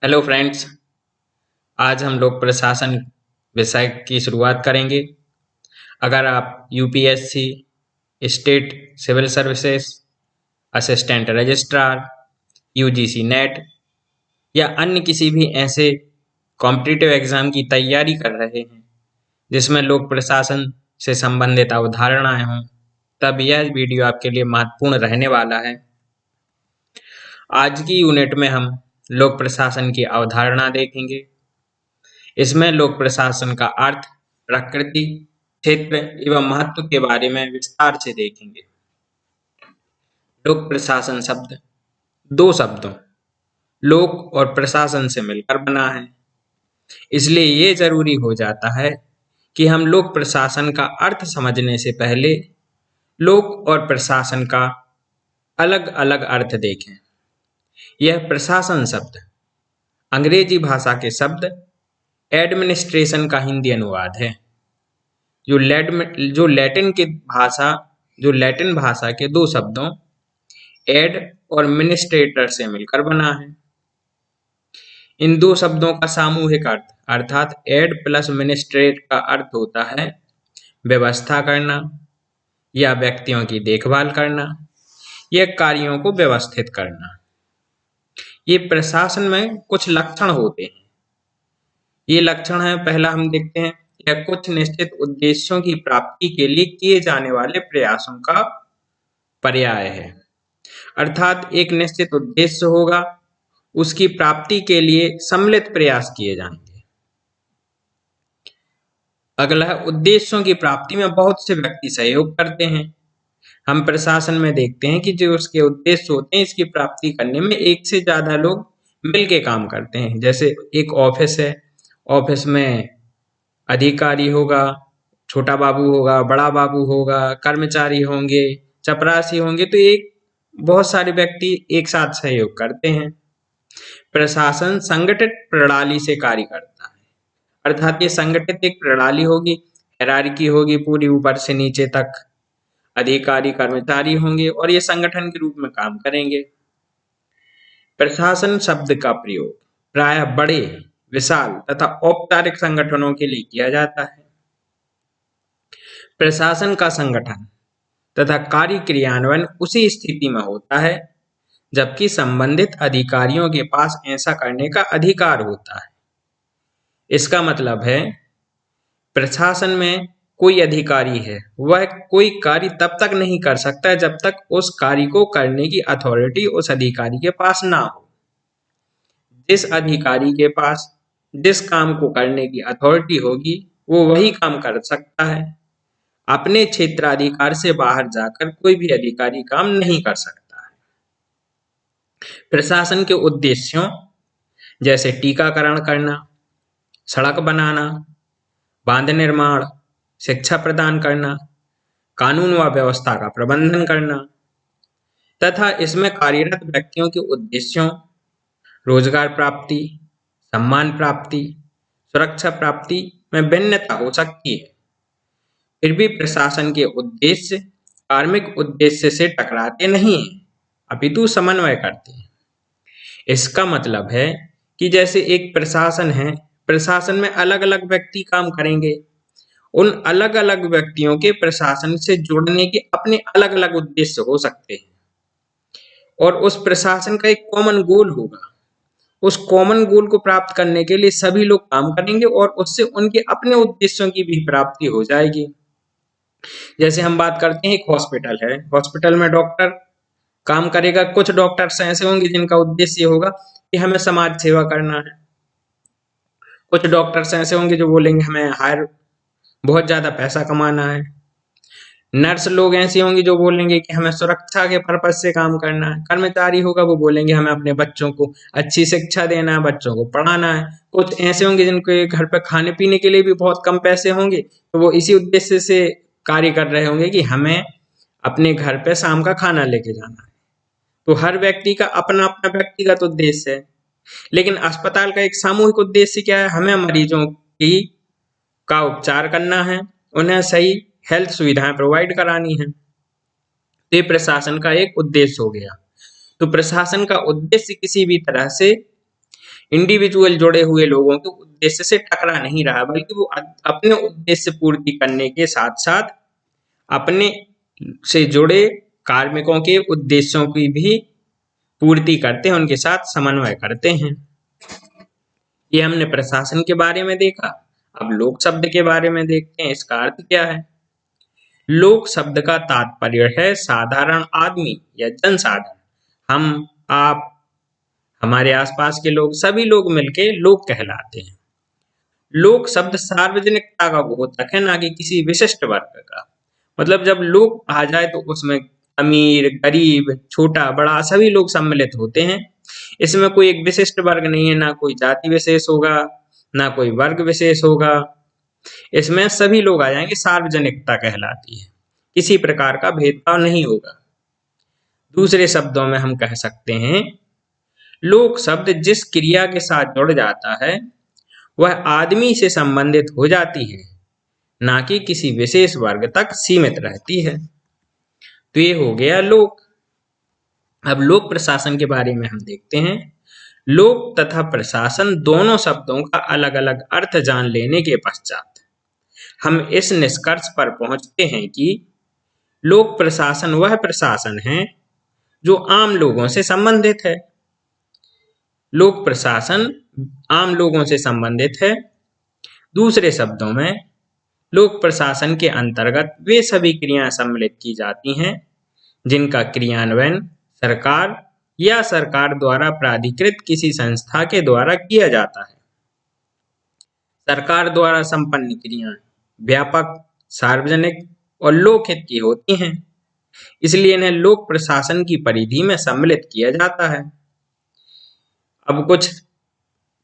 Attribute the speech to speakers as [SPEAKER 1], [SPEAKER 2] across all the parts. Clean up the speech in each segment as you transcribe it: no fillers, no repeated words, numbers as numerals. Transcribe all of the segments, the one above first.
[SPEAKER 1] Hello friends. आज हम लोग प्रशासन विषय की शुरुआत करेंगे। अगर आप UPSC, state civil services, assistant registrar, UGC NET या अन्य किसी भी ऐसे कॉम्पिटिटिव एग्जाम की तैयारी कर रहे हैं जिसमें लोक प्रशासन से संबंधित अवधारणाएं हों, तब यह वीडियो आपके लिए महत्वपूर्ण रहने वाला है। आज की यूनिट में हम लोक प्रशासन की अवधारणा देखेंगे। इसमें लोक प्रशासन का अर्थ, प्रकृति, क्षेत्र एवं महत्व के बारे में विस्तार से देखेंगे। लोक प्रशासन शब्द दो शब्दों लोक और प्रशासन से मिलकर बना है, इसलिए ये जरूरी हो जाता है कि हम लोक प्रशासन का अर्थ समझने से पहले लोक और प्रशासन का अलग अलग अर्थ देखें। यह प्रशासन शब्द अंग्रेजी भाषा के शब्द एडमिनिस्ट्रेशन का हिंदी अनुवाद है, जो लैटिन भाषा के दो शब्दों एड और मिनिस्ट्रेटर से मिलकर बना है। इन दो शब्दों का सामूहिक अर्थ अर्थात एड प्लस मिनिस्ट्रेट का अर्थ होता है व्यवस्था करना या व्यक्तियों की देखभाल करना या कार्यों को व्यवस्थित करना। ये प्रशासन में कुछ लक्षण होते हैं। ये लक्षण है, पहला हम देखते हैं, यह कुछ निश्चित उद्देश्यों की प्राप्ति के लिए किए जाने वाले प्रयासों का पर्याय है। अर्थात एक निश्चित उद्देश्य होगा, उसकी प्राप्ति के लिए सम्मिलित प्रयास किए जाएंगे। अगला है, उद्देश्यों की प्राप्ति में बहुत से व्यक्ति सहयोग करते हैं। हम प्रशासन में देखते हैं कि जो उसके उद्देश्य होते हैं, इसकी प्राप्ति करने में एक से ज्यादा लोग मिलके काम करते हैं। जैसे एक ऑफिस है, ऑफिस में अधिकारी होगा, छोटा बाबू होगा, बड़ा बाबू होगा, कर्मचारी होंगे, चपरासी होंगे, तो एक बहुत सारे व्यक्ति एक साथ सहयोग करते हैं। प्रशासन संगठित प्रणाली से कार्य करता है, अर्थात ये संगठित एक प्रणाली होगी, हायरार्की होगी, पूरी ऊपर से नीचे तक अधिकारी कर्मचारी होंगे और ये संगठन के रूप में काम करेंगे। प्रशासन शब्द का प्रयोग प्रायः बड़े, विशाल तथा औपचारिक संगठनों के लिए किया जाता है। प्रशासन का संगठन तथा कार्य क्रियान्वयन उसी स्थिति में होता है जबकि संबंधित अधिकारियों के पास ऐसा करने का अधिकार होता है। इसका मतलब है, प्रशासन में कोई अधिकारी है, वह कोई कार्य तब तक नहीं कर सकता जब तक उस कार्य को करने की अथॉरिटी उस अधिकारी के पास ना हो। जिस अधिकारी के पास जिस काम को करने की अथॉरिटी होगी, वो वही काम कर सकता है। अपने क्षेत्राधिकार से बाहर जाकर कोई भी अधिकारी काम नहीं कर सकता है। प्रशासन के उद्देश्यों जैसे टीकाकरण करना, सड़क बनाना, बांध निर्माण, शिक्षा प्रदान करना, कानून व व्यवस्था का प्रबंधन करना तथा इसमें कार्यरत व्यक्तियों के उद्देश्यों रोजगार प्राप्ति, सम्मान प्राप्ति, सुरक्षा प्राप्ति में भिन्नता हो सकती है। फिर भी प्रशासन के उद्देश्य कार्मिक उद्देश्य से टकराते नहीं हैं, अपितु समन्वय करते हैं। इसका मतलब है कि जैसे एक प्रशासन है, प्रशासन में अलग अलग व्यक्ति काम करेंगे, उन अलग अलग व्यक्तियों के प्रशासन से जुड़ने के अपने अलग अलग उद्देश्य हो सकते हैं और उस प्रशासन का एक कॉमन गोल होगा। उस कॉमन गोल को प्राप्त करने के लिए सभी लोग काम करेंगे और उससे उनके अपने उद्देश्यों की भी प्राप्ति हो जाएगी। जैसे हम बात करते हैं, एक हॉस्पिटल है, हॉस्पिटल में डॉक्टर काम करेगा। कुछ डॉक्टर्स ऐसे होंगे जिनका उद्देश्य होगा कि हमें समाज सेवा करना है। कुछ डॉक्टर्स ऐसे होंगे जो बोलेंगे हमें बहुत ज्यादा पैसा कमाना है। नर्स लोग ऐसे होंगे जो बोलेंगे कि हमें सुरक्षा के पर्पज से काम करना है। कर्मचारी होगा, वो बोलेंगे हमें अपने बच्चों को अच्छी शिक्षा देना है, बच्चों को पढ़ाना है। कुछ ऐसे होंगे जिनके घर पर खाने पीने के लिए भी बहुत कम पैसे होंगे, तो वो इसी उद्देश्य से कार्य कर रहे होंगे कि हमें अपने घर पे शाम का खाना लेके जाना है। तो हर व्यक्ति का अपना अपना व्यक्तिगत उद्देश्य है, लेकिन अस्पताल का एक सामूहिक उद्देश्य क्या है? हमें मरीजों की का उपचार करना है, उन्हें सही हेल्थ सुविधाएं प्रोवाइड करानी है। तो ये प्रशासन का एक उद्देश्य हो गया। तो प्रशासन का उद्देश्य किसी भी तरह से इंडिविजुअल जुड़े हुए लोगों के उद्देश्य से टकरा नहीं रहा, बल्कि वो अपने उद्देश्य पूर्ति करने के साथ साथ अपने से जुड़े कार्मिकों के उद्देश्यों की भी पूर्ति करते हैं, उनके साथ समन्वय करते हैं। ये हमने प्रशासन के बारे में देखा। अब लोक शब्द के बारे में देखते हैं, इसका अर्थ क्या है। लोक शब्द का तात्पर्य है साधारण आदमी या जनसाधारण। हम, आप, हमारे आसपास के लोग, सभी लोग मिलके लोक कहलाते हैं। लोक शब्द सार्वजनिकता का द्योतक है, ना कि किसी विशिष्ट वर्ग का। मतलब जब लोक आ जाए तो उसमें अमीर, गरीब, छोटा बड़ा सभी लोग सम्मिलित होते हैं। इसमें कोई एक विशिष्ट वर्ग नहीं है, ना कोई जाति विशेष होगा, ना कोई वर्ग विशेष होगा। इसमें सभी लोग आ जाएंगे, सार्वजनिकता कहलाती है, किसी प्रकार का भेदभाव नहीं होगा। दूसरे शब्दों में हम कह सकते हैं लोक शब्द जिस क्रिया के साथ जुड़ जाता है वह आदमी से संबंधित हो जाती है, ना कि किसी विशेष वर्ग तक सीमित रहती है। तो ये हो गया लोक। अब लोक प्रशासन के बारे में हम देखते हैं। लोक तथा प्रशासन दोनों शब्दों का अलग अलग अर्थ जान लेने के पश्चात हम इस निष्कर्ष पर पहुंचते हैं कि लोक प्रशासन वह प्रशासन है जो आम लोगों से संबंधित है। लोक प्रशासन आम लोगों से संबंधित है। दूसरे शब्दों में लोक प्रशासन के अंतर्गत वे सभी क्रियाएं सम्मिलित की जाती हैं जिनका क्रियान्वयन सरकार या सरकार द्वारा प्राधिकृत किसी संस्था के द्वारा किया जाता है। सरकार द्वारा संपन्न क्रियाएं व्यापक, सार्वजनिक और लोकहित की होती हैं, इसलिए इन्हें लोक प्रशासन की परिधि में सम्मिलित किया जाता है। अब कुछ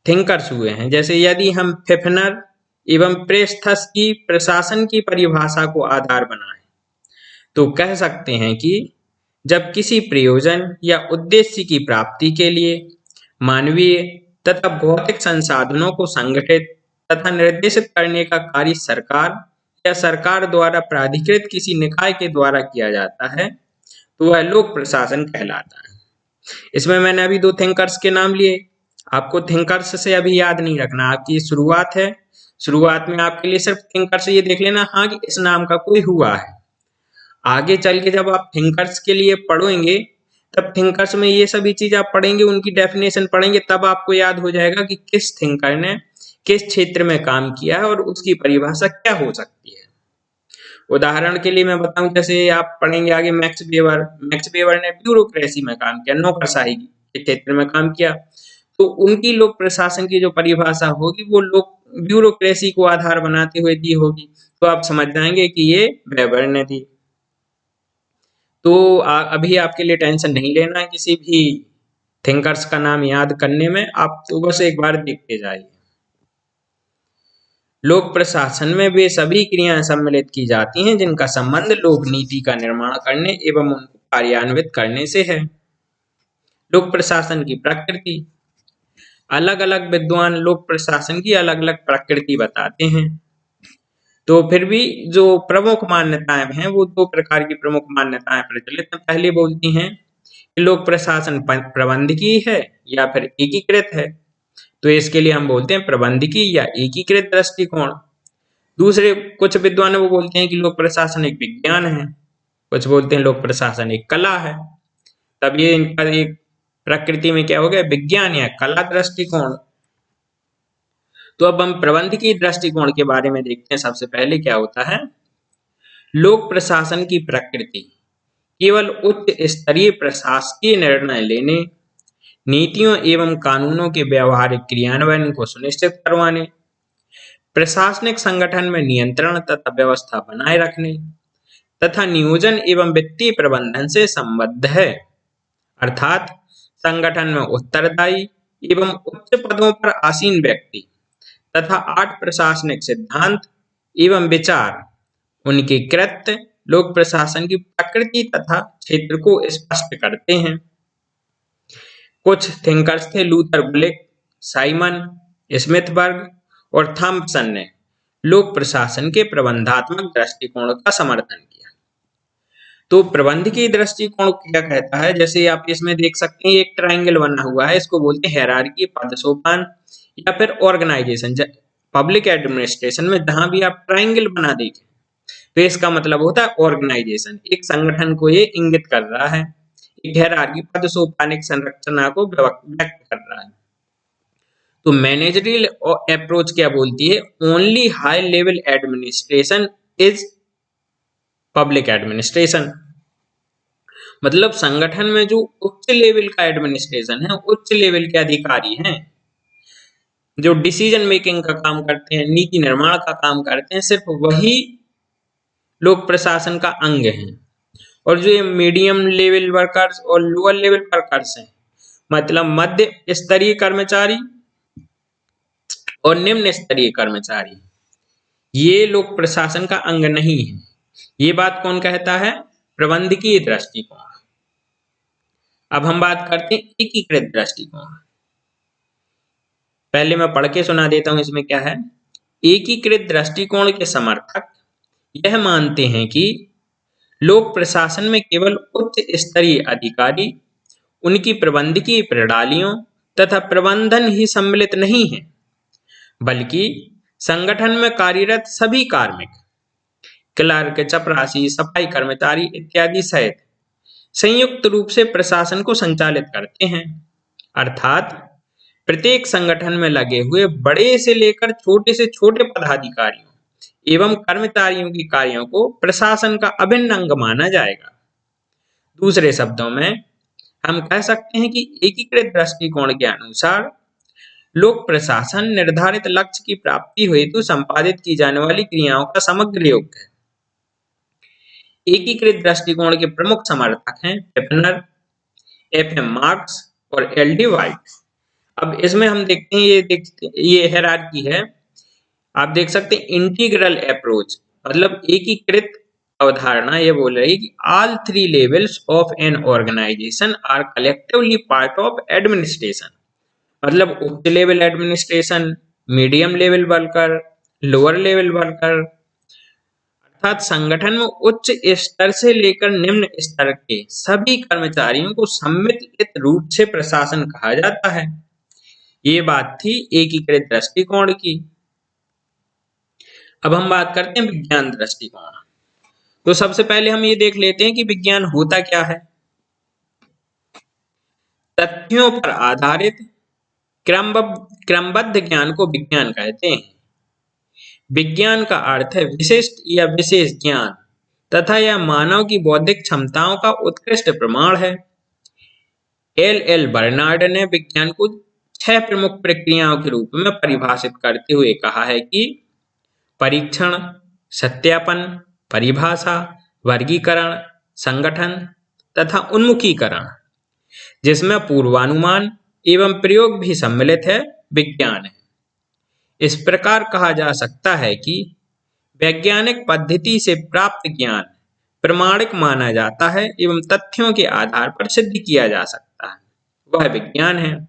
[SPEAKER 1] थिंकर्स हुए हैं, जैसे यदि हम फिफनर एवं प्रेस्थस की प्रशासन की परिभाषा को आधार बनाएं तो कह सकते हैं कि जब किसी प्रयोजन या उद्देश्य की प्राप्ति के लिए मानवीय तथा भौतिक संसाधनों को संगठित तथा निर्देशित करने का कार्य सरकार या सरकार द्वारा प्राधिकृत किसी निकाय के द्वारा किया जाता है तो वह लोक प्रशासन कहलाता है। इसमें मैंने अभी दो थिंकर्स के नाम लिए। आपको थिंकर्स से अभी याद नहीं रखना, आपकी शुरुआत है। शुरुआत में आपके लिए सिर्फ थिंकर्स ये देख लेना, हाँ, कि इस नाम का कोई हुआ है। आगे चल के जब आप थिंकर्स के लिए पढ़ोगे तब थिंकर्स में ये सभी चीज आप पढ़ेंगे, उनकी डेफिनेशन पढ़ेंगे, तब आपको याद हो जाएगा कि किस थिंकर ने किस क्षेत्र में काम किया है और उसकी परिभाषा क्या हो सकती है। उदाहरण के लिए मैं बताऊं, जैसे आप पढ़ेंगे आगे मैक्स वेबर। मैक्स वेबर ने ब्यूरोक्रेसी में काम किया, नौकरशाही के क्षेत्र में काम किया, तो उनकी लोक प्रशासन की जो परिभाषा होगी वो लोक ब्यूरोक्रेसी को आधार बनाते हुए दी होगी। तो आप समझ जाएंगे कि ये वेबर ने दी। तो अभी आपके लिए टेंशन नहीं लेना है किसी भी थिंकर्स का नाम याद करने में, आप तो बस एक बार देखते जाइए। लोक प्रशासन में वे सभी क्रियाएं सम्मिलित की जाती हैं जिनका संबंध लोक नीति का निर्माण करने एवं उनको कार्यान्वित करने से है। लोक प्रशासन की प्रकृति। अलग अलग विद्वान लोक प्रशासन की अलग अलग प्रकृति बताते हैं, तो फिर भी जो प्रमुख मान्यताएं हैं वो दो प्रकार की प्रमुख मान्यताएं प्रचलित हैं। पहले बोलती हैं कि लोक प्रशासन प्रबंधकीय है या फिर एकीकृत है, तो इसके लिए हम बोलते हैं प्रबंधकीय या एकीकृत दृष्टिकोण। दूसरे कुछ विद्वान वो बोलते हैं कि लोक प्रशासन एक विज्ञान है, कुछ बोलते हैं लोक प्रशासन एक कला है। तब ये इनका एक प्रकृति में क्या हो गया, विज्ञान या कला दृष्टिकोण। तो अब हम प्रबंधकीय दृष्टिकोण के बारे में देखते हैं। सबसे पहले क्या होता है, लोक प्रशासन की प्रकृति केवल उच्च स्तरीय प्रशासकीय निर्णय लेने, नीतियों एवं कानूनों के व्यवहारिक क्रियान्वयन को सुनिश्चित करवाने, प्रशासनिक संगठन में नियंत्रण तथा व्यवस्था बनाए रखने तथा नियोजन एवं वित्तीय प्रबंधन से संबद्ध है। अर्थात संगठन में उत्तरदायी एवं उच्च पदों पर आसीन व्यक्ति तथा 8 प्रशासनिक सिद्धांत एवं विचार, उनके कृत्य लोक प्रशासन की प्रकृति तथा क्षेत्र को स्पष्ट करते हैं। कुछ थिंकर्स थे लूथर गुलिक, साइमन, स्मिथबर्ग और थॉम्पसन ने लोक प्रशासन के प्रबंधात्मक दृष्टिकोण का समर्थन किया। तो प्रबंधकीय दृष्टिकोण क्या कहता है, जैसे आप इसमें देख सकते हैं एक ट्रायंगल बना हुआ है, इसको बोलते हैं हायरार्की, पद सोपान या फिर ऑर्गेनाइजेशन। पब्लिक एडमिनिस्ट्रेशन में जहां भी आप ट्रायंगल बना देखें तो इसका मतलब होता है ऑर्गेनाइजेशन, एक संगठन को ये इंगित कर रहा है। एक हायरार्की, पद सोपान एक संरचना को व्यक्त कर रहा है। तो मैनेजरियल अप्रोच क्या बोलती है, only high level administration is public administration. मतलब संगठन में जो उच्च लेवल का एडमिनिस्ट्रेशन है, उच्च लेवल के अधिकारी हैं जो डिसीजन मेकिंग का काम करते हैं, नीति निर्माण का काम करते हैं, सिर्फ वही लोक प्रशासन का अंग हैं। और जो ये मीडियम लेवल वर्कर्स और लोअर लेवल वर्कर्स हैं, मतलब मध्य स्तरीय कर्मचारी और निम्न स्तरीय कर्मचारी, ये लोक प्रशासन का अंग नहीं है। ये बात कौन कहता है, प्रबंधकीय दृष्टिकोण। अब हम बात करते हैं एकीकृत दृष्टिकोण। पहले मैं पढ़ के सुना देता हूं इसमें क्या है। एकीकृत दृष्टिकोण के समर्थक यह मानते हैं कि लोक प्रशासन में केवल उच्च स्तरीय अधिकारी, उनकी प्रबंधकीय प्रणालियों तथा प्रबंधन ही सम्मिलित नहीं है, बल्कि संगठन में कार्यरत सभी कार्मिक, क्लर्क, चपरासी, सफाई कर्मचारी इत्यादि सहित संयुक्त रूप से प्रशासन को संचालित करते हैं। अर्थात प्रत्येक संगठन में लगे हुए बड़े से लेकर छोटे से छोटे पदाधिकारियों एवं कर्मचारियों के कार्यों को प्रशासन का अभिन्न अंग माना जाएगा। दूसरे शब्दों में हम कह सकते हैं कि एकीकृत दृष्टिकोण के अनुसार लोक प्रशासन निर्धारित लक्ष्य की प्राप्ति हेतु संपादित की जाने वाली क्रियाओं का समग्र योग है। एकीकृत दृष्टिकोण के प्रमुख समर्थक हैं हेफनर, एफ.एम. मार्क्स और एल.डी. वाइट। अब इसमें हम देखते हैं ये हायरार्की है, आप देख सकते हैं इंटीग्रल अप्रोच, मतलब एकीकृत अवधारणा ये बोल रही है कि all three levels of an organisation are collectively part of administration. मतलब उच्च level administration, medium level worker, lower level worker, अर्थात संगठन में उच्च स्तर से लेकर निम्न स्तर के सभी कर्मचारियों को सम्मिलित रूप से प्रशासन कहा जाता है। ये बात थी एकीकृत दृष्टिकोण की। अब हम बात करते हैं विज्ञान दृष्टिकोण। तो सबसे पहले हम ये देख लेते हैं कि विज्ञान होता क्या है। तथ्यों पर आधारित क्रमबद्ध ज्ञान को विज्ञान कहते हैं। विज्ञान का अर्थ है विशिष्ट या विशेष ज्ञान तथा यह मानव की बौद्धिक क्षमताओं का उत्कृष्ट प्रमाण है। एल बर्नार्ड ने विज्ञान को 6 प्रमुख प्रक्रियाओं के रूप में परिभाषित करते हुए कहा है कि परीक्षण, सत्यापन, परिभाषा, वर्गीकरण, संगठन तथा उन्मुखीकरण, जिसमें पूर्वानुमान एवं प्रयोग भी सम्मिलित है, विज्ञान है। इस प्रकार कहा जा सकता है कि वैज्ञानिक पद्धति से प्राप्त ज्ञान प्रमाणिक माना जाता है एवं तथ्यों के आधार पर सिद्ध किया जा सकता है, वह विज्ञान है।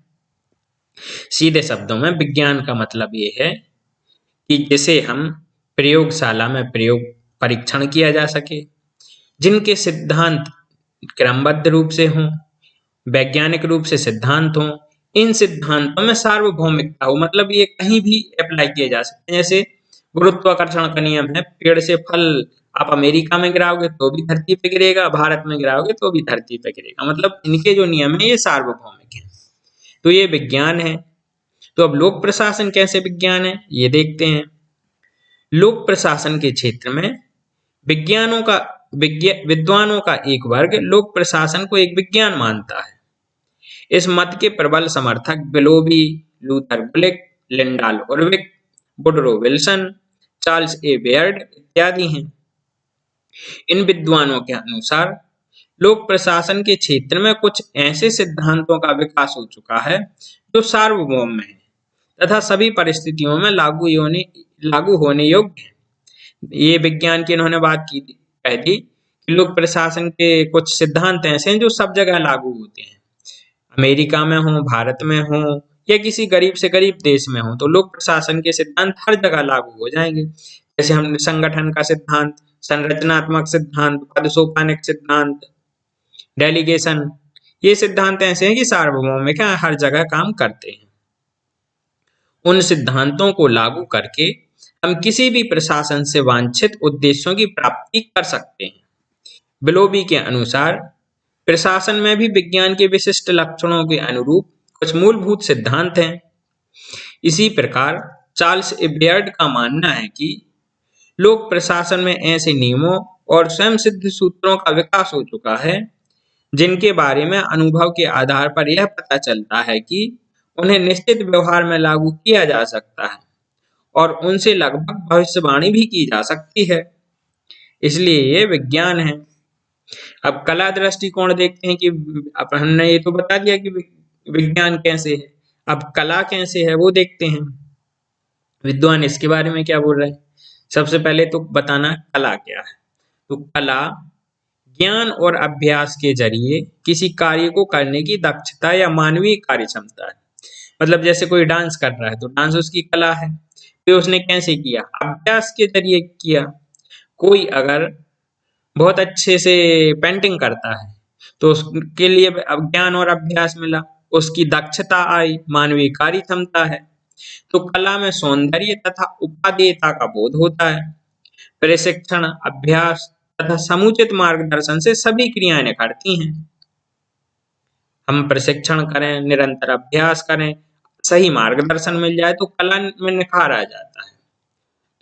[SPEAKER 1] सीधे शब्दों में विज्ञान का मतलब ये है कि जिसे हम प्रयोगशाला में परीक्षण किया जा सके, जिनके सिद्धांत क्रमबद्ध रूप से हों, वैज्ञानिक रूप से सिद्धांत हों, इन सिद्धांतों में सार्वभौमिकता हो, मतलब ये कहीं भी अप्लाई किए जा सकते हैं। जैसे गुरुत्वाकर्षण का नियम है, पेड़ से फल आप अमेरिका में गिराओगे तो भी धरती पे गिरेगा, भारत में गिराओगे तो भी धरती पे गिरेगा, मतलब इनके जो नियम है ये सार्वभौमिक है। तो ये विज्ञान है। तो अब लोक प्रशासन कैसे विज्ञान है ये देखते हैं। लोक प्रशासन के क्षेत्र में विद्वानों का एक वर्ग लोक प्रशासन को एक विज्ञान मानता है। इस मत के प्रबल समर्थक Willoughby, Luther Gulick, Lyndall Urwick, Woodrow Wilson, Charles A Beard इत्यादि हैं। इन विद्वानों के अनुसार लोक प्रशासन के क्षेत्र में कुछ ऐसे सिद्धांतों का विकास हो चुका है जो सार्वभौम है तथा सभी परिस्थितियों में लागू होने योग्य है। ये विज्ञान की इन्होंने बात की थी, कह दी कि लोक प्रशासन के कुछ सिद्धांत ऐसे हैं जो सब जगह लागू होते हैं, अमेरिका में हो, भारत में हो या किसी गरीब से गरीब देश में हो, तो लोक प्रशासन के सिद्धांत हर जगह लागू हो जाएंगे। जैसे हमने संगठन का सिद्धांत, संरचनात्मक सिद्धांत, पदसोपानिक सिद्धांत, डेलीगेशन, ये सिद्धांत ऐसे हैं कि सार्वभौमिक हैं, हर जगह काम करते हैं। उन सिद्धांतों को लागू करके हम किसी भी प्रशासन से वांछित उद्देश्यों की प्राप्ति कर सकते हैं। बिलोबी के अनुसार प्रशासन में भी विज्ञान के विशिष्ट लक्षणों के अनुरूप कुछ मूलभूत सिद्धांत हैं। इसी प्रकार चार्ल्स इबेर्ड का मानना है कि लोक प्रशासन में ऐसे नियमों और स्वयं सिद्ध सूत्रों का विकास हो चुका है जिनके बारे में अनुभव के आधार पर यह पता चलता है कि उन्हें निश्चित व्यवहार में लागू किया जा सकता है और उनसे लगभग भविष्यवाणी भी की जा सकती है। इसलिए ये विज्ञान है। अब कला दृष्टिकोण देखते हैं कि अब हमने ये तो बता दिया कि विज्ञान कैसे है, अब कला कैसे है वो देखते हैं। विद्वान इसके बारे में क्या बोल रहे हैं? सबसे पहले तो बताना कला क्या है। तो कला ज्ञान और अभ्यास के जरिए किसी कार्य को करने की दक्षता या मानवीय कार्य क्षमता है। मतलब जैसे कोई डांस कर रहा है तो डांस उसकी कला है, तो उसने कैसे किया? अभ्यास के जरिए किया। कोई अगर बहुत अच्छे से पेंटिंग करता है तो उसके लिए ज्ञान और अभ्यास मिला, उसकी दक्षता आई, मानवीय कार्य क्षमता है। तो कला में सौंदर्य तथा उपादेयता का बोध होता है। प्रशिक्षण, अभ्यास तथा समुचित मार्गदर्शन से सभी क्रियाएं निखरती हैं। हम प्रशिक्षण करें, निरंतर अभ्यास करें, सही मार्गदर्शन मिल जाए तो कला में निखार आ जाता है।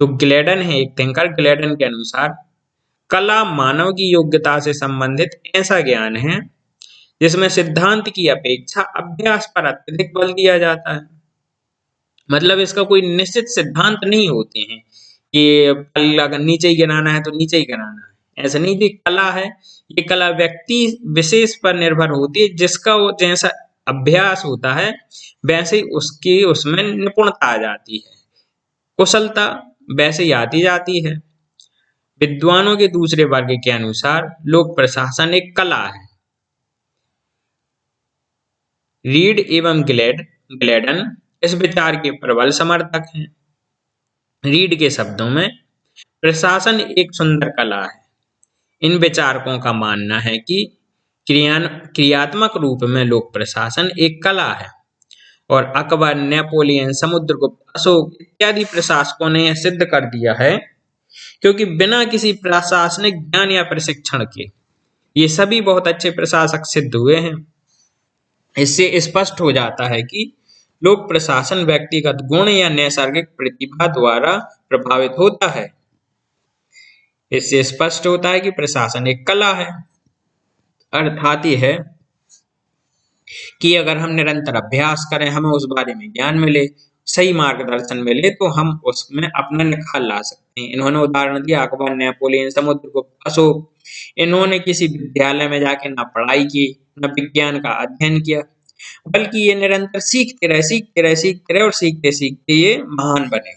[SPEAKER 1] तो ग्लेडन है एक थिंकर, ग्लेडन के अनुसार कला मानव की योग्यता से संबंधित ऐसा ज्ञान है जिसमें सिद्धांत की अपेक्षा अभ्यास पर अत्यधिक बल दिया जाता है। मतलब इसका कोई निश्चित सिद्धांत नहीं होते हैं कि अगर नीचे ही गिराना है तो नीचे ही गिराना है, ऐसा नहीं। कि कला है, ये कला व्यक्ति विशेष पर निर्भर होती है, जिसका वो जैसा अभ्यास होता है वैसे ही उसकी उसमें निपुणता आ जाती है, कुशलता वैसे ही आती जाती है। विद्वानों के दूसरे वर्ग के अनुसार लोक प्रशासन एक कला है। रीड एवं ग्लेडन इस विचार के प्रबल समर्थक हैं। रीड के शब्दों में प्रशासन एक सुंदर कला है। इन विचारकों का मानना है कि क्रियात्मक रूप में लोक प्रशासन एक कला है और अकबर, नेपोलियन, समुद्रगुप्त, अशोक इत्यादि प्रशासकों ने यह सिद्ध कर दिया है, क्योंकि बिना किसी प्रशासनिक ज्ञान या प्रशिक्षण के ये सभी बहुत अच्छे प्रशासक सिद्ध हुए हैं। इससे स्पष्ट हो जाता है कि लोक प्रशासन व्यक्तिगत गुण या नैसर्गिक प्रतिभा द्वारा प्रभावित होता है। इससे स्पष्ट होता है कि प्रशासन एक कला है। अर्थात यह है कि अगर हम निरंतर अभ्यास करें, हमें उस बारे में ज्ञान मिले, सही मार्गदर्शन मिले तो हम उसमें अपना निखार ला सकते हैं। इन्होंने उदाहरण दिया अकबर, नेपोलियन, समुद्रगुप्त, अशोक। इन्होंने किसी विद्यालय में जाके न पढ़ाई की, न विज्ञान का अध्ययन किया, बल्कि ये निरंतर सीखते रहे और सीखते सीखते ये महान बने।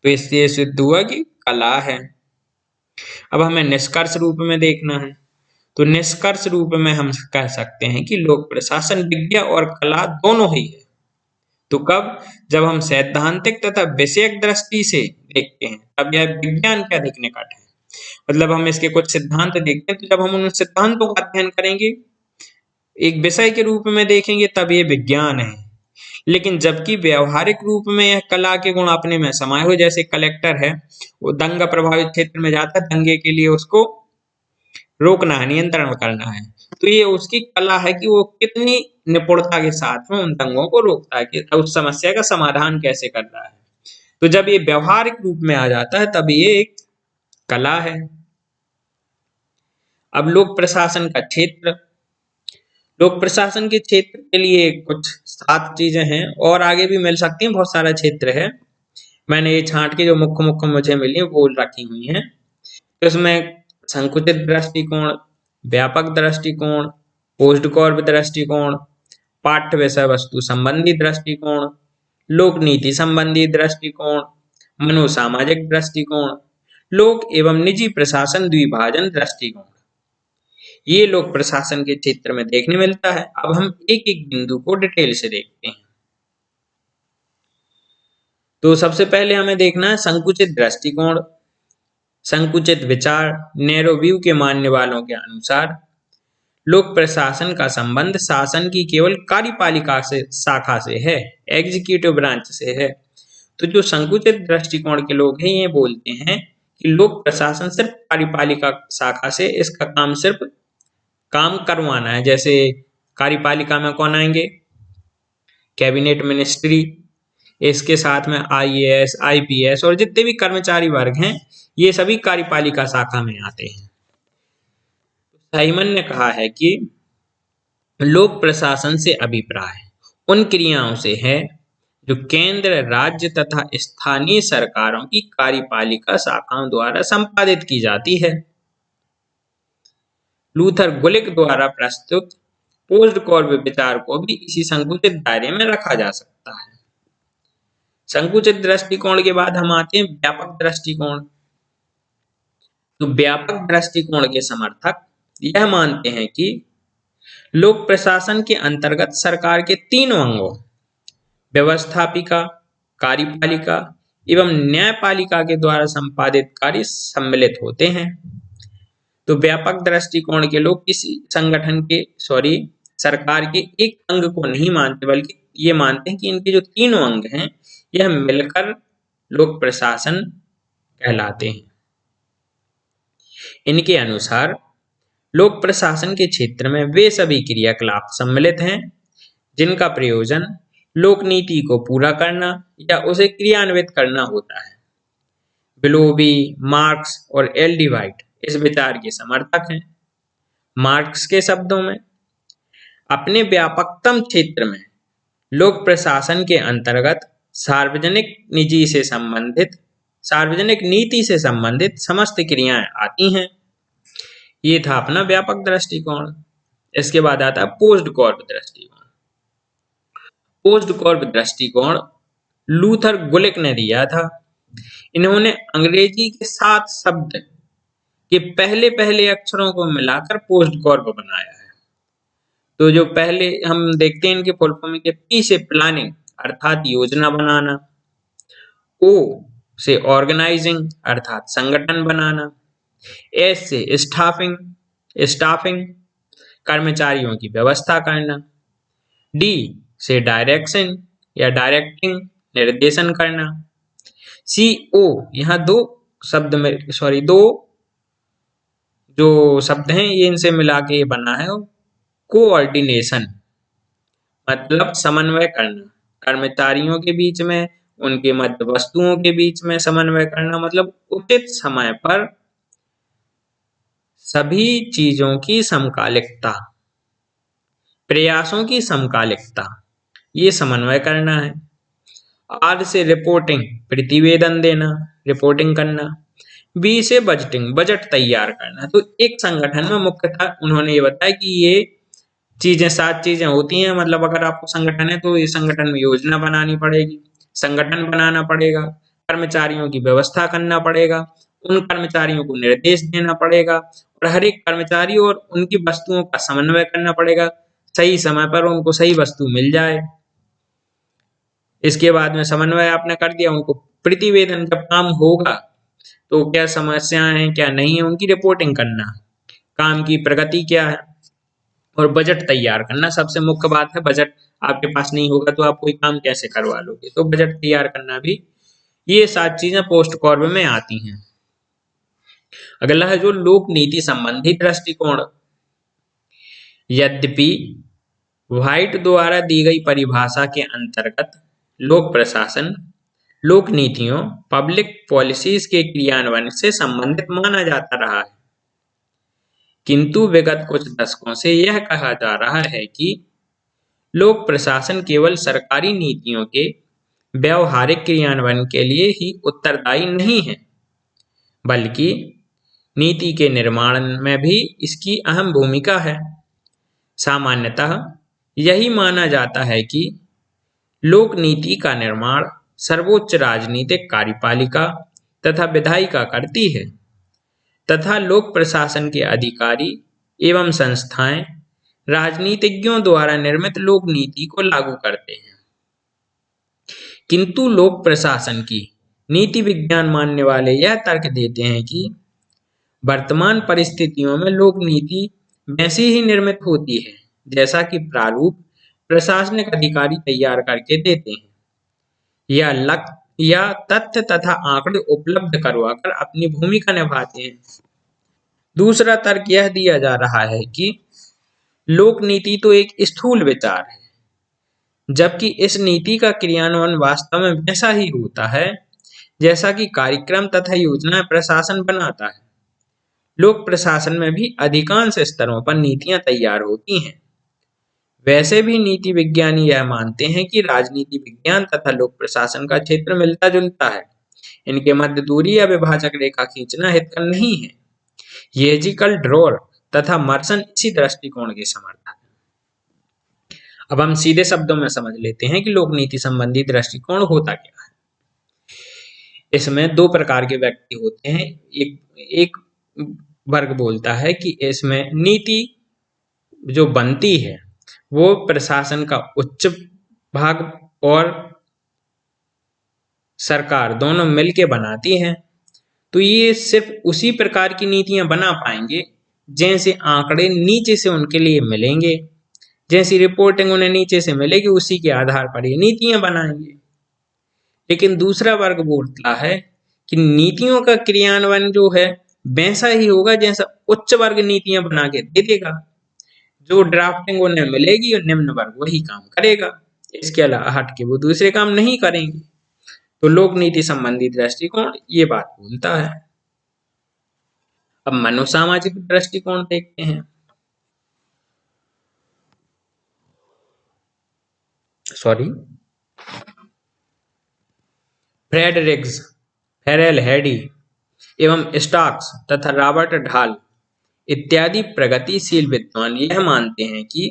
[SPEAKER 1] तो इससे सिद्ध हुआ कि कला है। अब हमें निष्कर्ष रूप में देखना है। तो निष्कर्ष रूप में हम कह सकते हैं कि लोक प्रशासन विज्ञान और कला दोनों ही है। तो कब? जब हम सैद्धांतिक तथा विषयक दृष्टि से देखते हैं तब यह विज्ञान के अधिक निकट है। मतलब हम इसके कुछ सिद्धांत देखते हैं, तो जब हम उन सिद्धांतों का अध्ययन करेंगे, एक विषय के रूप में देखेंगे, तब ये विज्ञान है। लेकिन जबकि व्यवहारिक रूप में यह कला के गुण अपने में समाये हुए, जैसे कलेक्टर है, वो दंगा प्रभावित क्षेत्र में जाता है, दंगे के लिए उसको रोकना है, नियंत्रण करना है, तो ये उसकी कला है कि वो कितनी निपुणता के साथ में उन दंगों को रोकता है, कि उस समस्या का समाधान कैसे कर रहा है। तो जब ये व्यवहारिक रूप में आ जाता है तब ये एक कला है। अब लोक प्रशासन का क्षेत्र। लोक प्रशासन के क्षेत्र के लिए कुछ 7 चीजें हैं, और आगे भी मिल सकती हैं, बहुत सारा क्षेत्र है। मैंने ये छांट के जो मुख्य मुख्य मुझे मिली है वो रखी हुई हैं। तो इसमें संकुचित दृष्टिकोण, व्यापक दृष्टिकोण, पोस्टकॉर्प दृष्टिकोण, पाठ्य विषय वस्तु संबंधी दृष्टिकोण, लोक नीति संबंधी दृष्टिकोण, मनोसामाजिक दृष्टिकोण, लोक एवं निजी प्रशासन द्विभाजन दृष्टिकोण, ये लोक प्रशासन के क्षेत्र में देखने मिलता है। अब हम एक एक बिंदु को डिटेल से देखते हैं। तो सबसे पहले हमें देखना है संकुचित दृष्टिकोण। संकुचित विचार नैरो व्यू के मानने वालों के अनुसार लोक प्रशासन का संबंध शासन की केवल कार्यपालिका से शाखा से है, एग्जीक्यूटिव ब्रांच से है। तो जो संकुचित दृष्टिकोण के लोग हैं ये बोलते हैं कि लोक प्रशासन सिर्फ कार्यपालिका शाखा से इसका काम सिर्फ काम करवाना है। जैसे कार्यपालिका में कौन आएंगे? कैबिनेट मिनिस्ट्री, इसके साथ में आईएएस, आईपीएस और जितने भी कर्मचारी वर्ग हैं ये सभी कार्यपालिका शाखा में आते हैं। साइमन ने कहा है कि लोक प्रशासन से अभिप्राय उन क्रियाओं से है जो केंद्र, राज्य तथा स्थानीय सरकारों की कार्यपालिका शाखाओं द्वारा संपादित की जाती है। लूथर गुलिक द्वारा प्रस्तुत पोस्ट कॉर्ब विचार को भी इसी संकुचित दायरे में रखा जा सकता है। संकुचित दृष्टिकोण के बाद हम आते हैं व्यापक दृष्टिकोण। तो व्यापक दृष्टिकोण के समर्थक यह मानते हैं कि लोक प्रशासन के अंतर्गत सरकार के तीनों अंगों व्यवस्थापिका, कार्यपालिका एवं न्यायपालिका के द्वारा संपादित कार्य सम्मिलित होते हैं। तो व्यापक दृष्टिकोण के लोग किसी संगठन के सरकार के एक अंग को नहीं मानते, बल्कि ये मानते हैं कि इनके जो तीनों अंग हैं यह मिलकर लोक प्रशासन कहलाते हैं। इनके अनुसार लोक प्रशासन के क्षेत्र में वे सभी क्रियाकलाप सम्मिलित हैं जिनका प्रयोजन लोक नीति को पूरा करना या उसे क्रियान्वित करना होता है। बिलोबी, मार्क्स और एल डी व्हाइट इस विचार के समर्थक हैं। मार्क्स के शब्दों में अपने व्यापकतम क्षेत्र में लोक प्रशासन के अंतर्गत सार्वजनिक नीति से संबंधित समस्त क्रियाएं आती हैं। ये था अपना व्यापक दृष्टिकोण। इसके बाद आता है पोस्ट कॉर्ब दृष्टिकोण। पोस्ट कॉर्ब दृष्टिकोण लूथर गुलिक ने दिया था। इन्होंने अंग्रेजी के 7 शब्द के पहले पहले अक्षरों को मिलाकर पोस्ट कॉर्ब बनाया है। तो जो पहले हम देखते हैं इनके फुल फॉर्म के पी से प्लानिंग अर्थात योजना बनाना, ओ से ऑर्गेनाइजिंग अर्थात संगठन बनाना, एस से स्टाफिंग कर्मचारियों की व्यवस्था करना, डी से डायरेक्शन या डायरेक्टिंग निर्देशन करना, सी ओ यहाँ दो जो शब्द हैं ये इनसे मिला के बना है, कोऑर्डिनेशन मतलब समन्वय करना, कर्मचारियों के बीच में, उनके मध्य वस्तुओं के बीच में समन्वय करना मतलब उचित समय पर सभी चीजों की समकालिकता, प्रयासों की समकालिकता, ये समन्वय करना है। आर से रिपोर्टिंग प्रतिवेदन देना, रिपोर्टिंग करना। बी से बजटिंग बजट तैयार करना। तो एक संगठन में मुख्यतः उन्होंने ये बताया कि ये चीजें 7 चीजें होती हैं। मतलब अगर आपको संगठन है तो इस संगठन में योजना बनानी पड़ेगी, संगठन बनाना पड़ेगा, कर्मचारियों की व्यवस्था करना पड़ेगा, उन कर्मचारियों को निर्देश देना पड़ेगा और हर एक कर्मचारी और उनकी वस्तुओं का समन्वय करना पड़ेगा, सही समय पर उनको सही वस्तु मिल जाए। इसके बाद में समन्वय आपने कर दिया, उनको प्रतिवेदन जब काम होगा तो क्या समस्याएं हैं क्या नहीं है उनकी रिपोर्टिंग करना, काम की प्रगति क्या है, और बजट तैयार करना। सबसे मुख्य बात है बजट आपके पास नहीं होगा तो आप कोई काम कैसे करवा लोगे, तो बजट तैयार करना भी। ये 7 चीजें पोस्ट कॉर्ब में आती हैं। अगला है जो लोक नीति संबंधी दृष्टिकोण। यद्यपि व्हाइट द्वारा दी गई परिभाषा के अंतर्गत लोक प्रशासन लोक नीतियों पब्लिक पॉलिसीज के क्रियान्वयन से संबंधित माना जाता रहा है, किंतु विगत कुछ दशकों से यह कहा जा रहा है कि लोक प्रशासन केवल सरकारी नीतियों के व्यावहारिक क्रियान्वयन के लिए ही उत्तरदायी नहीं है, बल्कि नीति के निर्माण में भी इसकी अहम भूमिका है। सामान्यतः यही माना जाता है कि लोक नीति का निर्माण सर्वोच्च राजनीतिक कार्यपालिका तथा विधायिका करती है तथा लोक प्रशासन के अधिकारी एवं संस्थाएं राजनीतिज्ञों द्वारा निर्मित लोक नीति को लागू करते हैं, किंतु लोक प्रशासन की नीति विज्ञान मानने वाले यह तर्क देते हैं कि वर्तमान परिस्थितियों में लोक नीति वैसी ही निर्मित होती है जैसा कि प्रारूप प्रशासनिक अधिकारी तैयार करके देते हैं या तथ्य तथा आंकड़े उपलब्ध करवाकर अपनी भूमिका निभाते हैं। दूसरा तर्क यह दिया जा रहा है कि लोक नीति तो एक स्थूल विचार है, जबकि इस नीति का क्रियान्वयन वास्तव में वैसा ही होता है जैसा कि कार्यक्रम तथा योजनाएं प्रशासन बनाता है। लोक प्रशासन में भी अधिकांश स्तरों पर नीतियां तैयार होती हैं। वैसे भी नीति विज्ञानी यह मानते हैं कि राजनीति विज्ञान तथा लोक प्रशासन का क्षेत्र मिलता जुलता है। इनके मध्य दूरी या विभाजक रेखा खींचना हितकर नहीं है। येजिकल, ड्रोर तथा मर्सन इसी दृष्टिकोण के समर्थक हैं। अब हम सीधे शब्दों में समझ लेते हैं कि लोक नीति संबंधी दृष्टिकोण होता क्या है। इसमें दो प्रकार के व्यक्ति होते हैं। एक वर्ग बोलता है कि इसमें नीति जो बनती है वो प्रशासन का उच्च भाग और सरकार दोनों मिलके बनाती हैं, तो ये सिर्फ उसी प्रकार की नीतियां बना पाएंगे जैसे आंकड़े नीचे से उनके लिए मिलेंगे, जैसी रिपोर्टिंग उन्हें नीचे से मिलेगी उसी के आधार पर ये नीतियां बनाएंगे। लेकिन दूसरा वर्ग बोलता है कि नीतियों का क्रियान्वयन जो है वैसा ही होगा जैसा उच्च वर्ग नीतियां बना के दे देगा। जो ड्राफ्टिंग उन्हें मिलेगी और निम्न वर्ग वही काम करेगा, इसके अलावा हट के वो दूसरे काम नहीं करेंगे। तो लोक नीति संबंधी दृष्टिकोण ये बात बोलता है। अब मनोसामाजिक दृष्टिकोण देखते हैं। फ्रेडरिक्स, फेरेल हेडी एवं स्टॉक्स तथा रॉबर्ट ढाल इत्यादि प्रगतिशील विद्वान यह मानते हैं कि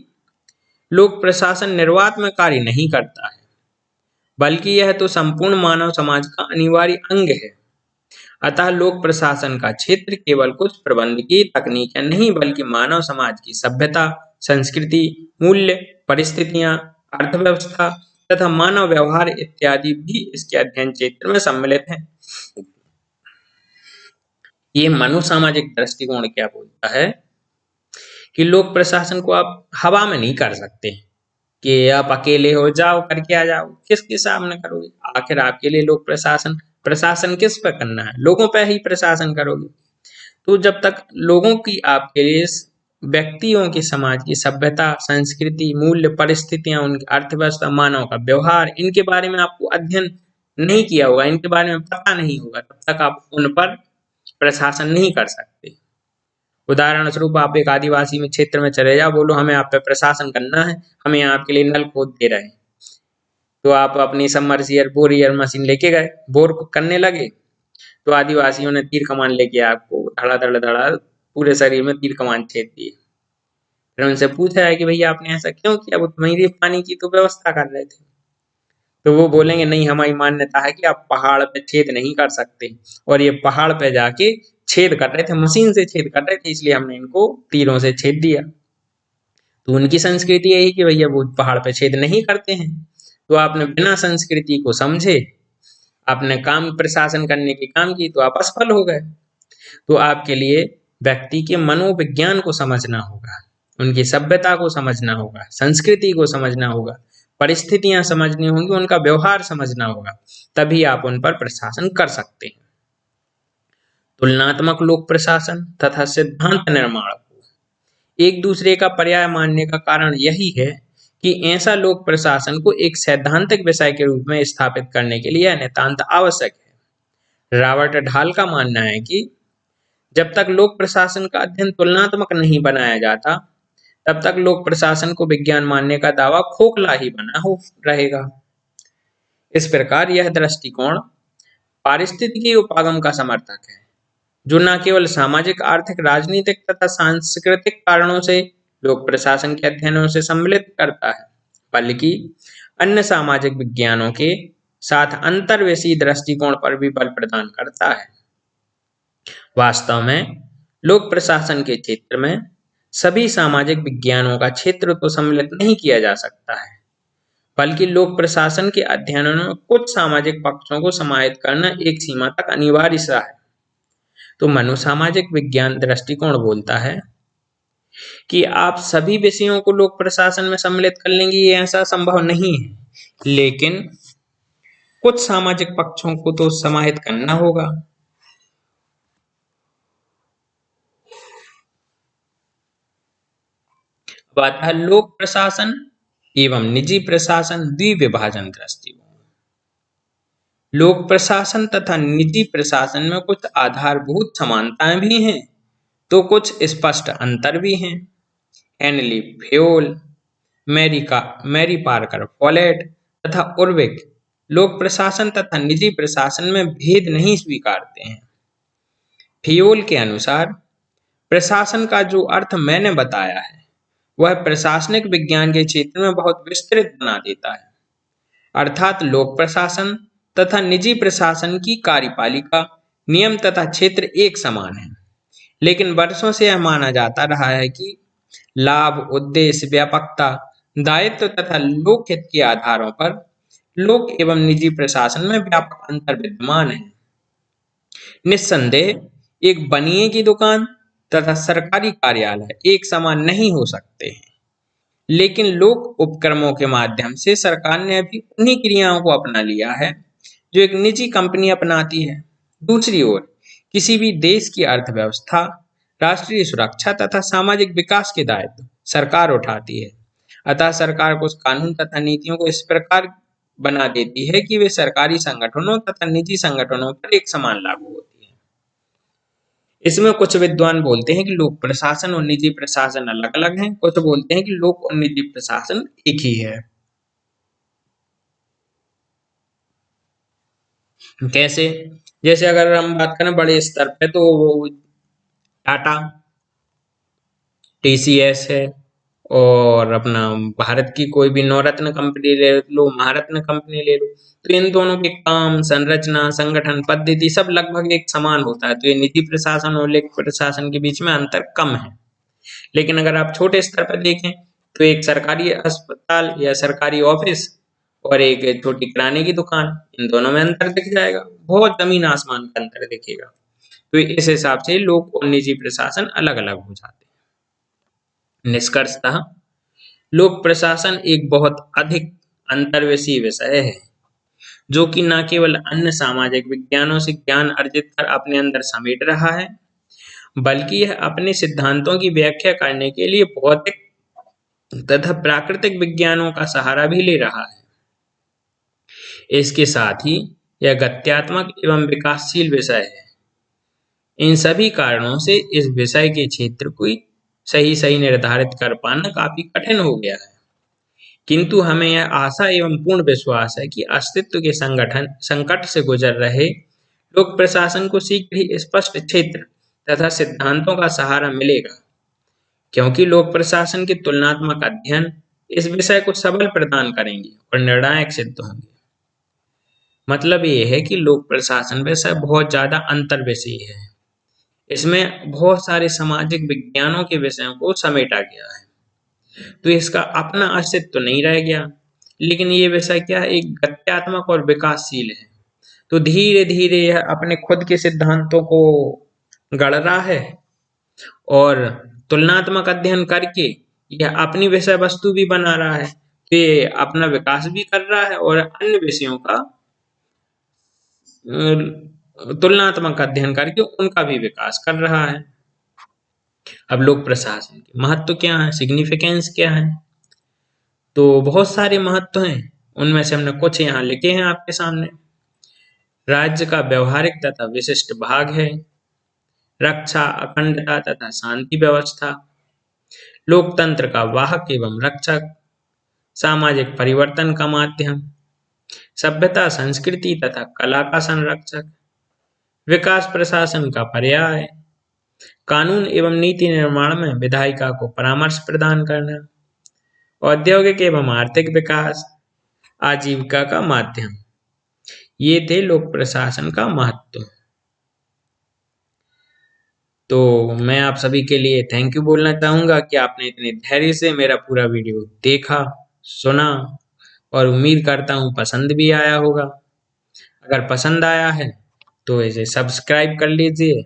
[SPEAKER 1] लोक प्रशासन निर्वात में कार्य नहीं करता है, बल्कि यह तो संपूर्ण मानव समाज का अनिवार्य अंग है। अतः लोक प्रशासन का क्षेत्र केवल कुछ प्रबंधकीय तकनीकें नहीं बल्कि मानव समाज की सभ्यता, संस्कृति, मूल्य, परिस्थितियां, अर्थव्यवस्था तथा मानव व्यवहार इत्यादि भी इसके अध्ययन क्षेत्र में सम्मिलित हैं। ये मनोसामाजिक दृष्टिकोण क्या बोलता है कि लोक प्रशासन को आप हवा में नहीं कर सकते कि आप अकेले हो जाओ करके आ जाओ, किसके सामने करोगे। आखिर आपके लिए लोक प्रशासन किस पर करना है, लोगों पर ही प्रशासन करोगे। तो जब तक लोगों की आपके लिए व्यक्तियों की समाज की सभ्यता, संस्कृति, मूल्य, परिस्थितियां, उनकी अर्थव्यवस्था, मानव का व्यवहार, इनके बारे में आपको अध्ययन नहीं किया होगा, इनके बारे में पता नहीं होगा, तब तक आप उन पर प्रशासन नहीं कर सकते। उदाहरण स्वरूप आप एक आदिवासी में क्षेत्र में चले जाओ, बोलो हमें आप पे प्रशासन करना है, हमें आपके लिए नल खोद दे रहे हैं, तो आप अपनी सबमर्सिबल बोरियर मशीन लेके गए, बोर करने लगे, तो आदिवासियों ने तीर कमान लेके आपको धड़ा पूरे शरीर में तीर कमान छेद दिए। फिर उनसे पूछा है कि भैया आपने ऐसा क्यों किया, वो तुम्हारी पानी की तो व्यवस्था कर रहे थे। तो वो बोलेंगे नहीं, हमारी मान्यता है कि आप पहाड़ पे छेद नहीं कर सकते, और ये पहाड़ पे जाके छेद कर रहे थे, मशीन से छेद कर रहे थे, इसलिए हमने इनको तीरों से छेद दिया। तो उनकी संस्कृति यही कि भैया वो पहाड़ पे छेद नहीं करते हैं। तो आपने बिना संस्कृति को समझे आपने काम प्रशासन करने की काम की तो आप असफल हो गए। तो आपके लिए व्यक्ति के मनोविज्ञान को समझना होगा, उनकी सभ्यता को समझना होगा, संस्कृति को समझना होगा, परिस्थितियां समझनी होंगी, उनका व्यवहार समझना होगा, तभी आप उन पर प्रशासन कर सकते हैं। तुलनात्मक लोक प्रशासन तथा सिद्धांत निर्माण को एक दूसरे का पर्याय मानने का कारण यही है कि ऐसा लोक प्रशासन को एक सैद्धांतिक विषय के रूप में स्थापित करने के लिए नितांत आवश्यक है। रॉबर्ट ढाल का मानना है कि जब तक लोक प्रशासन का अध्ययन तुलनात्मक नहीं बनाया जाता, तब तक लोक प्रशासन को विज्ञान मानने का दावा खोखला ही बना हो रहेगा। इस प्रकार यह दृष्टिकोण पारिस्थितिकी उपागम का समर्थक है, जो न केवल सामाजिक, आर्थिक, राजनीतिक तथा सांस्कृतिक कारणों से लोक प्रशासन के अध्ययनों से सम्मिलित करता है, बल्कि अन्य सामाजिक विज्ञानों के साथ अंतर्वेशी दृष्टिकोण पर भी बल प्रदान करता है। वास्तव में लोक प्रशासन के क्षेत्र में सभी सामाजिक विज्ञानों का क्षेत्र तो सम्मिलित नहीं किया जा सकता है, बल्कि लोक प्रशासन के अध्ययनों में कुछ सामाजिक पक्षों को समाहित करना एक सीमा तक अनिवार्य सा है। तो मनोसामाजिक विज्ञान दृष्टिकोण बोलता है कि आप सभी विषयों को लोक प्रशासन में सम्मिलित कर लेंगे, ये ऐसा संभव नहीं है, लेकिन कुछ सामाजिक पक्षों को तो समाहित करना होगा। अब आता है लोक प्रशासन एवं निजी प्रशासन द्विविभाजन दृष्टिकोण। लोक प्रशासन तथा निजी प्रशासन में कुछ आधारभूत समानताएं भी हैं, तो कुछ स्पष्ट अंतर भी हैं। Henri Fayol, Mary Parker Follett तथा उर्विक लोक प्रशासन तथा निजी प्रशासन में भेद नहीं स्वीकारते हैं। फियोल के अनुसार प्रशासन का जो अर्थ मैंने बताया है वह प्रशासनिक विज्ञान के क्षेत्र में बहुत विस्तृत बना देता है। अर्थात लोक प्रशासन तथा निजी प्रशासन की कार्यपालिका, नियम तथा क्षेत्र एक समान है, लेकिन वर्षों से यह माना जाता रहा है कि लाभ, उद्देश्य, व्यापकता, दायित्व तथा लोक हित के आधारों पर लोक एवं निजी प्रशासन में व्यापक अंतर विद्यमान है। निस्संदेह एक बनिए की दुकान तथा सरकारी कार्यालय एक समान नहीं हो सकते हैं, लेकिन लोक उपक्रमों के माध्यम से सरकार ने अभी उन्हीं क्रियाओं को अपना लिया है जो एक निजी कंपनी अपनाती है। दूसरी ओर किसी भी देश की अर्थव्यवस्था, राष्ट्रीय सुरक्षा तथा सामाजिक विकास के दायित्व सरकार उठाती है। अतः सरकार कुछ कानून तथा नीतियों को इस प्रकार बना देती है कि वे सरकारी संगठनों तथा निजी संगठनों पर एक समान लागू होती है। इसमें कुछ विद्वान बोलते हैं कि लोक प्रशासन और निजी प्रशासन अलग अलग हैं, कुछ बोलते हैं कि लोक और निजी प्रशासन एक ही है। कैसे? जैसे अगर हम बात करें बड़े स्तर पे तो टाटा, टीसीएस है, और अपना भारत की कोई भी नवरत्न कंपनी ले लो, महारत्न कंपनी ले लो, तो इन दोनों के काम, संरचना, संगठन पद्धति सब लगभग एक समान होता है। तो ये निजी प्रशासन और लोक प्रशासन के बीच में अंतर कम है। लेकिन अगर आप छोटे स्तर पर देखें तो एक सरकारी अस्पताल या सरकारी ऑफिस और एक छोटी किराने की दुकान, इन दोनों में अंतर दिख जाएगा, बहुत जमीन आसमान का अंतर दिखेगा। तो इस हिसाब से लोक और निजी प्रशासन अलग अलग हो जाते हैं। निष्कर्षतः लोक प्रशासन एक बहुत अधिक अंतर्विषयी विषय है जो कि न केवल अन्य सामाजिक विज्ञानों से ज्ञान अर्जित कर अपने अंदर समेट रहा है, बल्कि यह अपने सिद्धांतों की व्याख्या करने के लिए भौतिक तथा प्राकृतिक विज्ञानों का सहारा भी ले रहा है। इसके साथ ही यह गत्यात्मक एवं विकासशील विषय है। इन सभी कारणों से इस विषय के क्षेत्र को सही निर्धारित कर पाना काफी कठिन हो गया है, किंतु हमें यह आशा एवं पूर्ण विश्वास है कि अस्तित्व के संकट से गुजर रहे लोक प्रशासन को शीघ्र ही स्पष्ट क्षेत्र तथा सिद्धांतों का सहारा मिलेगा, क्योंकि लोक प्रशासन के तुलनात्मक अध्ययन इस विषय को सबल प्रदान करेंगे और निर्णायक सिद्ध होंगे। मतलब ये है कि लोक प्रशासन विषय बहुत ज्यादा अंतर्विषयी है। इसमें बहुत सारे सामाजिक विज्ञानों के विषयों को समेटा गया है, तो इसका अपना अस्तित्व तो नहीं रह गया, लेकिन ये विषय क्या है, एक गत्यात्मक और विकासशील है। तो धीरे धीरे यह अपने खुद के सिद्धांतों को गढ़ रहा है और तुलनात्मक अध्ययन करके यह अपनी विषय वस्तु भी बना रहा है। तो ये अपना विकास भी कर रहा है और अन्य विषयों का तुलनात्मक अध्ययन करके उनका भी विकास कर रहा है। अब लोक प्रशासन के महत्व क्या है, सिग्निफिकेंस क्या है? तो बहुत सारे महत्व हैं, उनमें से हमने कुछ यहाँ लिखे हैं आपके सामने। राज्य का व्यवहारिक तथा विशिष्ट भाग है, रक्षा, अखंडता तथा शांति व्यवस्था, लोकतंत्र का वाहक एवं रक्षक, सामाजिक परिवर्तन का माध्यम, सभ्यता, संस्कृति तथा कला का संरक्षक, विकास प्रशासन का पर्याय, कानून एवं नीति निर्माण में विधायिका को परामर्श प्रदान करना, औद्योगिक एवं आर्थिक विकास, आजीविका का माध्यम। ये थे लोक प्रशासन का महत्व। तो मैं आप सभी के लिए थैंक यू बोलना चाहूंगा कि आपने इतने धैर्य से मेरा पूरा वीडियो देखा, सुना और उम्मीद करता हूँ पसंद भी आया होगा। अगर पसंद आया है तो इसे सब्सक्राइब कर लीजिए,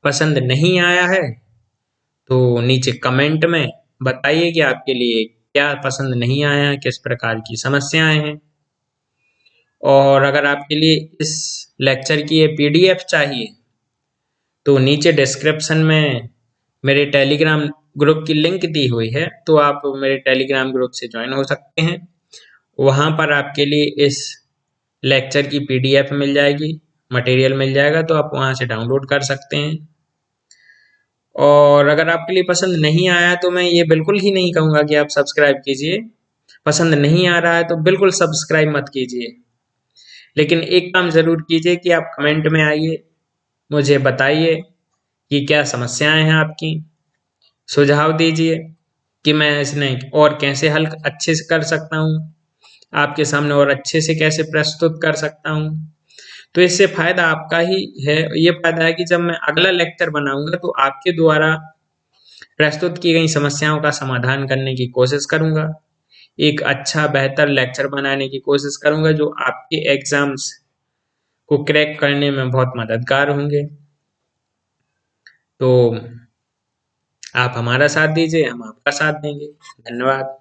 [SPEAKER 1] पसंद नहीं आया है तो नीचे कमेंट में बताइए कि आपके लिए क्या पसंद नहीं आया, किस प्रकार की समस्याएं हैं। और अगर आपके लिए इस लेक्चर की ये पीडीएफ चाहिए तो नीचे डिस्क्रिप्शन में मेरे टेलीग्राम ग्रुप की लिंक दी हुई है, तो आप मेरे टेलीग्राम ग्रुप से ज्वाइन हो सकते हैं। वहाँ पर आपके लिए इस लेक्चर की पीडीएफ मिल जाएगी, मटेरियल मिल जाएगा, तो आप वहाँ से डाउनलोड कर सकते हैं। और अगर आपके लिए पसंद नहीं आया तो मैं ये बिल्कुल ही नहीं कहूँगा कि आप सब्सक्राइब कीजिए। पसंद नहीं आ रहा है तो बिल्कुल सब्सक्राइब मत कीजिए, लेकिन एक काम ज़रूर कीजिए कि आप कमेंट में आइए, मुझे बताइए कि क्या समस्याएं हैं आपकी, सुझाव दीजिए कि मैं इसने और कैसे हल अच्छे से कर सकता हूँ, आपके सामने और अच्छे से कैसे प्रस्तुत कर सकता हूँ। तो इससे फायदा आपका ही है। ये फायदा है कि जब मैं अगला लेक्चर बनाऊंगा तो आपके द्वारा प्रस्तुत की गई समस्याओं का समाधान करने की कोशिश करूंगा, एक अच्छा बेहतर लेक्चर बनाने की कोशिश करूंगा जो आपके एग्जाम्स को क्रैक करने में बहुत मददगार होंगे। तो आप हमारा साथ दीजिए, हम आपका साथ देंगे। धन्यवाद।